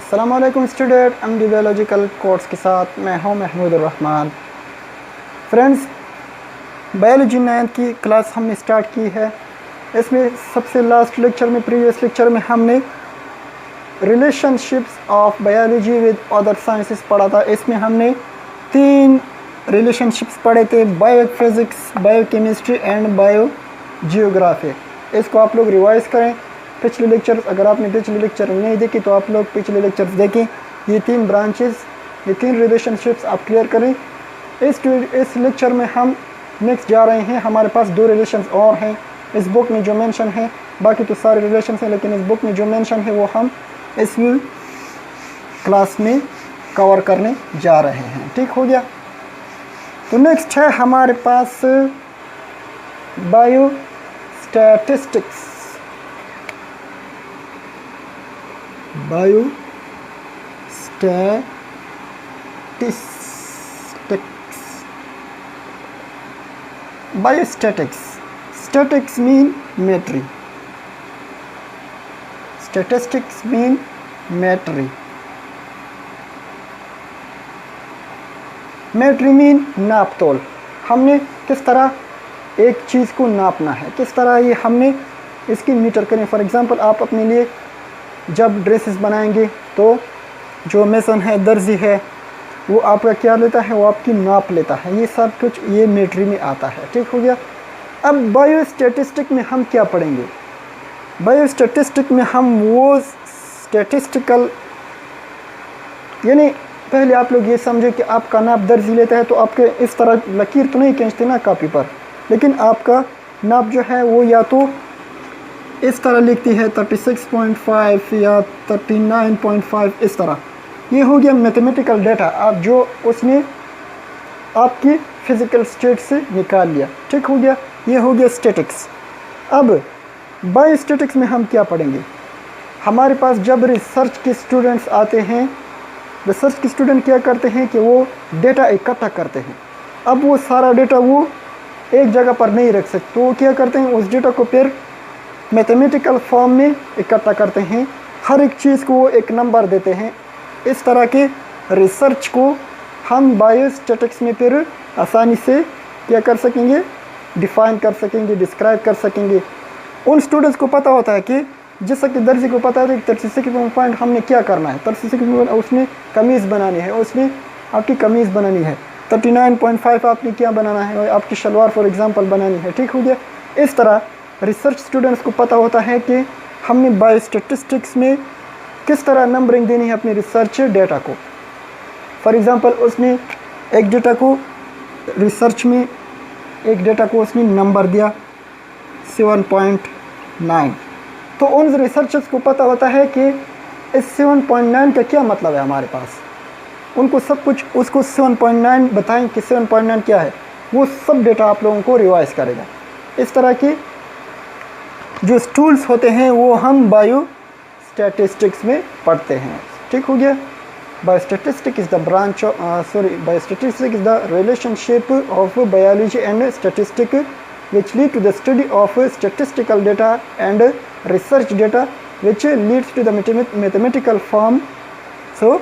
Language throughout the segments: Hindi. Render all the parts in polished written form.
अस्सलाम वालेकुम स्टूडेंट, एमडी बायोलॉजिकल कोर्स के साथ मैं हूं Mahmood Rahman. Friends, biology 9th की क्लास हमने स्टार्ट की है। इसमें सबसे लास्ट लेक्चर में, प्रीवियस लेक्चर में हमने relationships of biology with other sciences पढ़ा था। इसमें हमने 3 रिलेशनशिप्स पढ़े थे, बायोफिज़िक्स, बायोकेमिस्ट्री एंड बायोजियोग्राफी। इसको आप लोग रिवाइज करें पिछले लेक्चर्स। अगर आपने पिछले लेक्चर नहीं देखी तो आप लोग पिछले लेक्चर्स देखें। ये 3 ब्रांचेस, ये 3 रिलेशनशिप्स आप क्लियर करें। इस लेक्चर में हम नेक्स्ट जा रहे हैं। हमारे पास 2 रिलेशंस और हैं इस बुक में जो मेंशन है। बाकी तो सारे रिलेशंस हैं, लेकिन इस बुक में जो मेंशन है वो हम इस क्लास में कवर करने जा रहे हैं। ठीक हो गया। तो नेक्स्ट है हमारे पास biostatistics. Biostatics. Statics mean metry. Statistics mean metry. Metry mean नापतोल। हमने किस तरह एक चीज़ को नापना है, किस तरह ये हमने इसकी मीटर करें। फॉर एग्ज़ाम्पल, आप अपने लिए जब ड्रेसेस बनाएंगे तो जो मेसन है, दर्जी है, वो आपका क्या लेता है, वो आपकी नाप लेता है। ये सब कुछ ये मेट्री में आता है। ठीक हो गया। अब बायोस्टैटिस्टिक में हम क्या पढ़ेंगे? बायोस्टैटिस्टिक में हम वो स्टैटिस्टिकल, यानी पहले आप लोग ये समझे कि आपका नाप दर्जी लेता है तो आपके इस तरह लकीर तो नहीं खींचते ना कापी पर, लेकिन आपका नाप जो है वो या तो इस तरह लिखती है 36.5 या 39.5, इस तरह। ये हो गया मैथमेटिकल डेटा, आप जो उसने आपकी फ़िज़िकल स्टेट से निकाल लिया। ठीक हो गया। ये हो गया स्टैटिक्स। अब बायोस्टैटिक्स में हम क्या पढ़ेंगे? हमारे पास जब रिसर्च के स्टूडेंट्स आते हैं, रिसर्च के स्टूडेंट क्या करते हैं कि वो डेटा इकट्ठा करते हैं। अब वो सारा डेटा वो एक जगह पर नहीं रख सकते, तो वो क्या करते हैं, उस डेटा को फिर मैथमेटिकल फॉर्म में इकट्ठा करते हैं। हर एक चीज़ को वो एक नंबर देते हैं। इस तरह के रिसर्च को हम बायोस्टैटिक्स में फिर आसानी से क्या कर सकेंगे, डिफ़ाइन कर सकेंगे, डिस्क्राइब कर सकेंगे। उन स्टूडेंट्स को पता होता है कि जैसा कि दर्जी को पता है कि 36 पॉइंट हमने क्या करना है, 36 उसने कमीज़ बनानी है, उसने आपकी कमीज़ बनानी है। 39.5 आपने क्या बनाना है, आपकी शलवार फॉर एग्ज़ाम्पल बनानी है। ठीक हो गया। इस तरह रिसर्च स्टूडेंट्स को पता होता है कि हमने बायोस्टैटिस्टिक्स में किस तरह नंबरिंग देनी है अपने रिसर्च डेटा को। फॉर एग्ज़ाम्पल, उसने एक डेटा को रिसर्च में एक डेटा को उसने नंबर दिया 7.9, तो उन रिसर्चर्स को पता होता है कि इस 7.9 का क्या मतलब है हमारे पास। उनको सब कुछ उसको 7.9 बताएं कि 7.9 क्या है, वो सब डेटा आप लोगों को रिवाइज करेगा। इस तरह की जो टूल्स होते हैं वो हम बायोस्टैटिस्टिक्स में पढ़ते हैं। ठीक हो गया। Biostatistics is the branch biostatistics is the relationship of biology and statistic which lead to the study of statistical data and research data which leads to the mathematical form. So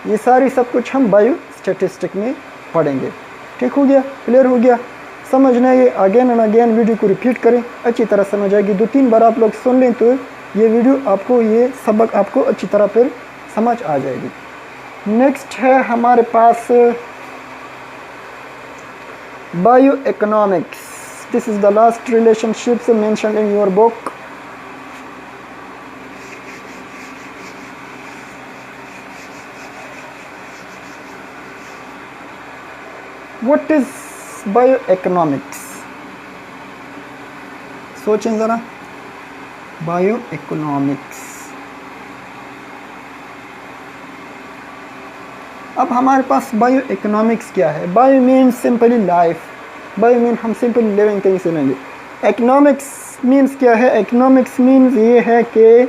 ये सारी सब कुछ हम बायोस्टैटिस्टिक में पढ़ेंगे। ठीक हो गया, क्लियर हो गया। समझना ये अगेन एंड अगेन वीडियो को रिपीट करें, अच्छी तरह समझ आएगी। 2-3 बार आप लोग सुन लें तो ये वीडियो आपको, ये सबक आपको अच्छी तरह फिर समझ आ जाएगी। नेक्स्ट है हमारे पास bio economics. This is the last relationships mentioned in your book. What is bio economics? सोचें ज़रा। बायो इकोनॉमिक्स, अब हमारे पास बायो इकोनॉमिक्स क्या है? Bio mean simply life, bio mean हम सिंपली लिविंग थिंग्स सुनेंगे। इकोनॉमिक्स मीन्स क्या है? इकोनॉमिक्स मीन्स ये है कि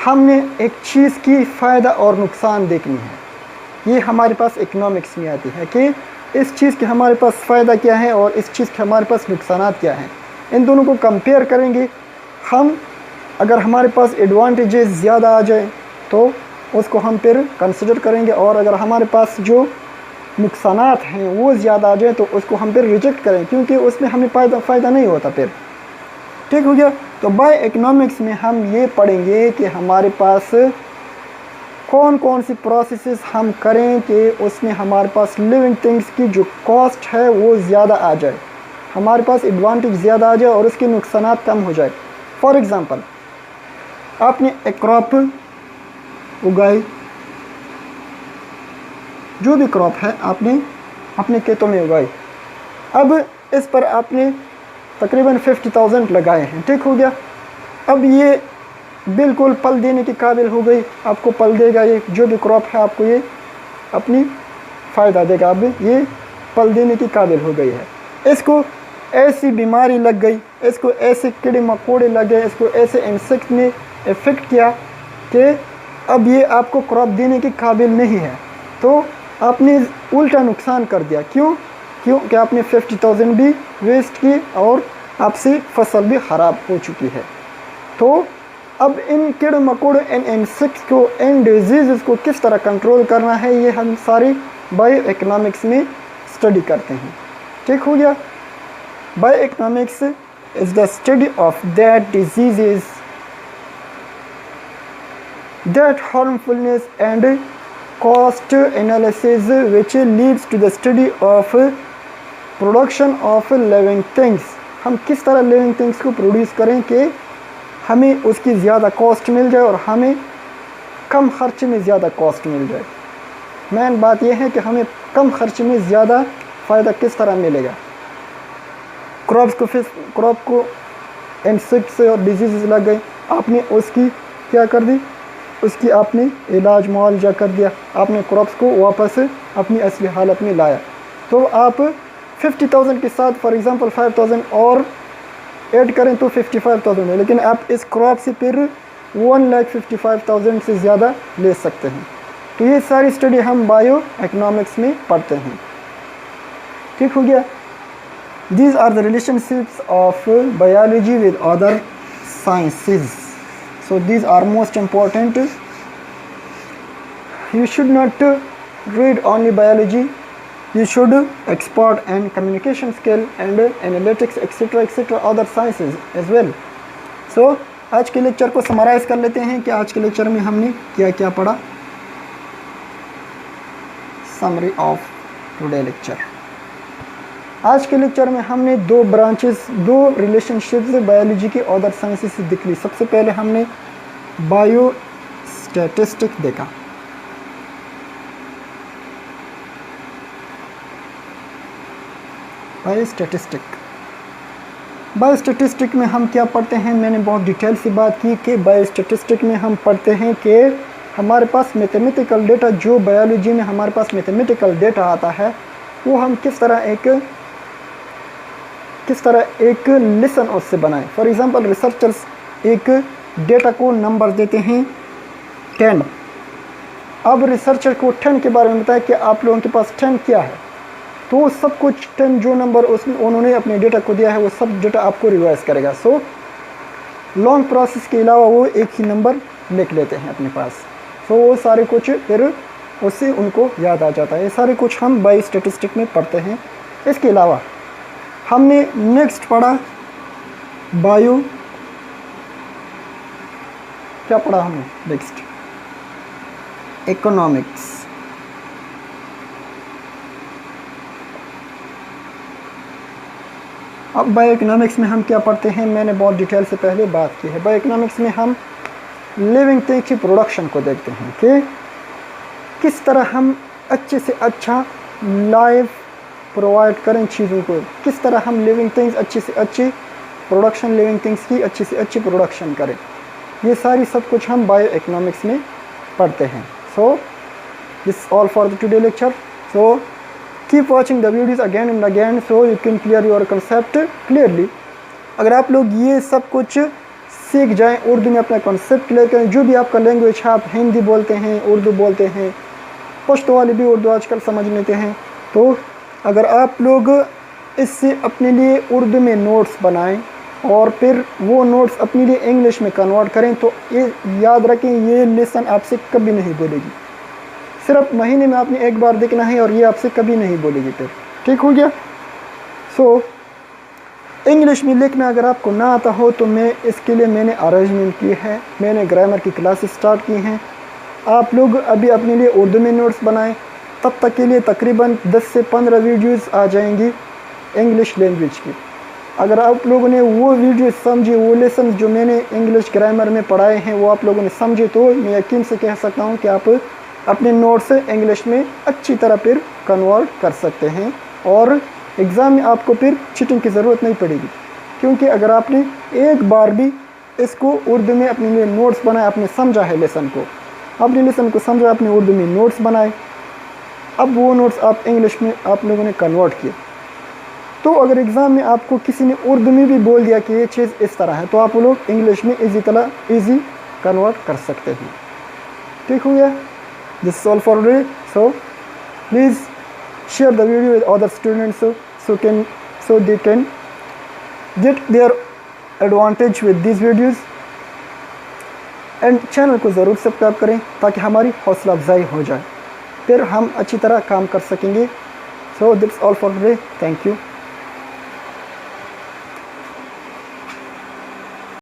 हमने एक चीज़ की फ़ायदा और नुकसान देखनी है। ये हमारे पास इकोनॉमिक्स में आती है कि इस चीज़ के हमारे पास फ़ायदा क्या है और इस चीज़ के हमारे पास नुकसान क्या हैं। इन दोनों को कंपेयर करेंगे हम। अगर हमारे पास एडवांटेजेस ज़्यादा आ जाए तो उसको हम फिर कंसिडर करेंगे, और अगर हमारे पास जो नुकसानात हैं वो ज़्यादा आ जाए तो उसको हम फिर रिजेक्ट करें, क्योंकि उसमें हमें फ़ायदा नहीं होता फिर। ठीक हो गया। तो बाय इकोनॉमिक्स में हम ये पढ़ेंगे कि हमारे पास कौन कौन सी प्रोसेसेस हम करें कि उसमें हमारे पास लिविंग थिंग्स की जो कॉस्ट है वो ज़्यादा आ जाए, हमारे पास एडवांटेज ज़्यादा आ जाए और उसके नुकसानात कम हो जाए। फॉर एग्ज़ाम्पल, आपने एक क्रॉप उगाई, जो भी क्रॉप है आपने अपने खेतों में उगाई, अब इस पर आपने तकरीबन 50,000 लगाए हैं। ठीक हो गया। अब ये बिल्कुल पल देने के काबिल हो गई, आपको पल देगा, ये जो भी क्रॉप है आपको ये अपनी फ़ायदा देगा। अब ये पल देने के काबिल हो गई है। इसको ऐसी बीमारी लग गई, इसको ऐसे कीड़े मकोड़े लग गए, इसको ऐसे इंसेक्ट ने इफ़ेक्ट किया कि अब ये आपको क्रॉप देने के काबिल नहीं है, तो आपने उल्टा नुकसान कर दिया। क्योंकि आपने 50,000 भी वेस्ट की और आपसे फसल भी ख़राब हो चुकी है। तो अब इन कीड़े मकोड़े, इन इंसेक्ट्स को, इन डिजीज़ को किस तरह कंट्रोल करना है, ये हम सारी बायो इकोनॉमिक्स में स्टडी करते हैं। ठीक हो गया। Bio economics is the study of that disease, that harmfulness and cost analysis which leads to the study of production of living things। हम किस तरह लिविंग थिंग्स को प्रोड्यूस करें कि हमें उसकी ज़्यादा कॉस्ट मिल जाए और हमें कम खर्च में ज़्यादा कॉस्ट मिल जाए। मेन बात यह है कि हमें कम खर्च में ज़्यादा फ़ायदा किस तरह मिलेगा। क्रॉप को इंसेक्ट्स और डिजीज़ लग गई, आपने उसकी क्या कर दी, उसकी आपने इलाज मुआवजा कर दिया, आपने क्रॉप्स को वापस अपनी असली हालत में लाया। तो आप 50,000 के साथ फॉर एग्ज़ाम्पल 5,000 और ऐड करें तो 55,000 है, लेकिन आप इस क्रॉप से फिर 1,55,000 से ज़्यादा ले सकते हैं। तो ये सारी स्टडी हम बायो इकोनॉमिक्स में पढ़ते हैं। ठीक हो गया। These are the relationships of biology with other sciences. So these are most important. You should not read only biology. You should expert and communication skill and analytics etc. other sciences as well. So आज के लेक्चर को समराइज़ कर लेते हैं कि आज के लेक्चर में हमने क्या क्या पढ़ा। Summary of today lecture. आज के लेक्चर में हमने दो रिलेशनशिप्स बायोलॉजी की अदर साइंसेस से दिख ली। सबसे पहले हमने बायो स्टैटिस्टिक देखा। बायोस्टैटिस्टिक में हम क्या पढ़ते हैं, मैंने बहुत डिटेल से बात की कि बायोस्टैटिस्टिक में हम पढ़ते हैं कि हमारे पास मैथमेटिकल डेटा, जो बायोलॉजी में हमारे पास मैथमेटिकल डेटा आता है, वो हम किस तरह एक लेसन उससे बनाएं। फॉर एग्ज़ाम्पल, रिसर्चर्स एक डेटा को नंबर देते हैं 10। अब रिसर्चर को 10 के बारे में बताया कि आप लोगों के पास 10 क्या है, तो सब कुछ 10 जो नंबर उसमें उन्होंने अपने डेटा को दिया है वो सब डेटा आपको रिवाइज करेगा। सो लॉन्ग प्रोसेस के अलावा वो एक ही नंबर लिख लेते हैं अपने पास। सो वो सारे कुछ फिर उससे उनको याद आ जाता है। ये सारे कुछ हम बायोस्टैटिस्टिक में पढ़ते हैं। इसके अलावा हमने नेक्स्ट पढ़ा क्या पढ़ा हमने नेक्स्ट, इकोनॉमिक्स। अब बायो इकोनॉमिक्स में हम क्या पढ़ते हैं, मैंने बहुत डिटेल से पहले बात की है। बायो इकोनॉमिक्स में हम लिविंग थिंग्स की प्रोडक्शन को देखते हैं कि किस तरह हम अच्छे से अच्छा लाइफ प्रोवाइड करें चीज़ों को, किस तरह हम लिविंग थिंग्स अच्छी से अच्छी प्रोडक्शन, लिविंग थिंग्स की अच्छी से अच्छी प्रोडक्शन करें। ये सारी सब कुछ हम बायो इकोनॉमिक्स में पढ़ते हैं। So this all for the today lecture. So keep watching the videos again and again so you can clear your concept clearly. अगर आप लोग ये सब कुछ सीख जाएं, उर्दू में अपना कॉन्सेप्ट क्लियर करें, जो भी आपका लैंग्वेज है, आप हिंदी बोलते हैं, उर्दू बोलते हैं, पश्तो वाले भी उर्दू आजकल समझ लेते हैं, तो अगर आप लोग इससे अपने लिए उर्दू में नोट्स बनाएं और फिर वो नोट्स अपने लिए इंग्लिश में कन्वर्ट करें, तो ये याद रखें ये लेसन आपसे कभी नहीं बोलेगी। सिर्फ महीने में आपने एक बार देखना है और ये आपसे कभी नहीं बोलेगी फिर। ठीक हो गया। सो इंग्लिश में लिखना अगर आपको ना आता हो तो मैं इसके लिए मैंने अरेंजमेंट की है, मैंने ग्रामर की क्लासेस स्टार्ट की हैं। आप लोग अभी अपने लिए उर्दू में नोट्स बनाएं, तब तक के लिए तकरीबन 10 से 15 वीडियोस आ जाएंगी इंग्लिश लैंग्वेज की। अगर आप लोगों ने वो वीडियो समझे, वो लेसन जो मैंने इंग्लिश ग्रामर में पढ़ाए हैं वो आप लोगों ने समझे, तो मैं यकीन से कह सकता हूँ कि आप अपने नोट्स इंग्लिश में अच्छी तरह फिर कन्वर्ट कर सकते हैं और एग्ज़ाम में आपको फिर चीटिंग की ज़रूरत नहीं पड़ेगी। क्योंकि अगर आपने एक बार भी इसको उर्दू में अपने लिए नोट्स बनाए, आपने समझा है लेसन को, आपने लेसन को समझा, आपने उर्दू में नोट्स बनाए, अब वो नोट्स आप इंग्लिश में आप लोगों ने कन्वर्ट किए, तो अगर एग्ज़ाम में आपको किसी ने उर्दू में भी बोल दिया कि ये चीज़ इस तरह है, तो आप लोग इंग्लिश में ईजी कन्वर्ट कर सकते हैं। ठीक हो गया। This is all for today. So please share the video with other students so they can get their advantage with these videos, and channel को ज़रूर सब्सक्राइब करें ताकि हमारी हौसला अफजाई हो जाए, फिर हम अच्छी तरह काम कर सकेंगे। So that's all for today. Thank you.